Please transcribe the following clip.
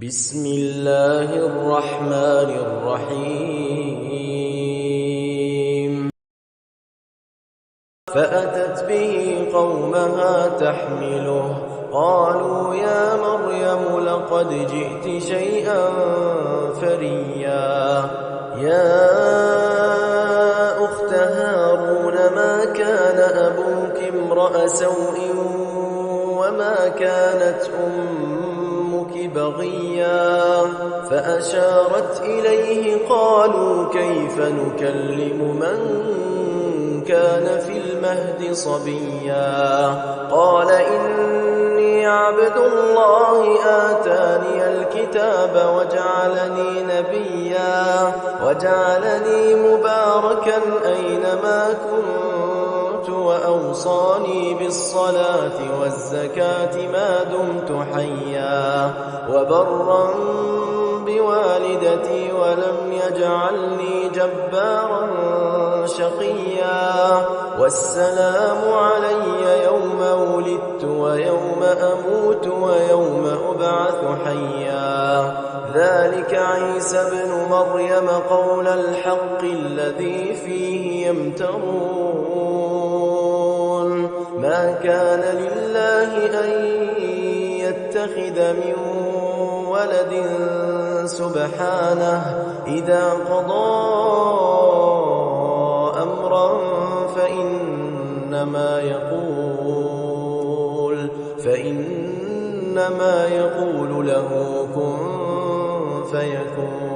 بسم الله الرحمن الرحيم فأتت به قومها تحمله قالوا يا مريم لقد جئت شيئا فريا يا أخت هارون ما كان أبوك امرأ سوء وما كانت أمك بغيا فأشارت إليه قالوا كيف نكلم من كان في المهد صبيا قال إني عبد الله آتاني الكتاب وجعلني نبيا وجعلني مباركا أينما كنت وأوصاني بالصلاة والزكاة ما دمت حيا وبرا بوالدتي ولم يجعلني جبارا شقيا والسلام علي يوم ولدت ويوم أموت ويوم أبعث حيا ذلك عيسى ابن مريم قول الحق الذي فيه يمترون ما كان لله أن يتخذ من ولد سبحانه إذا قضى أمرا فإنما يقول له كن فيكون.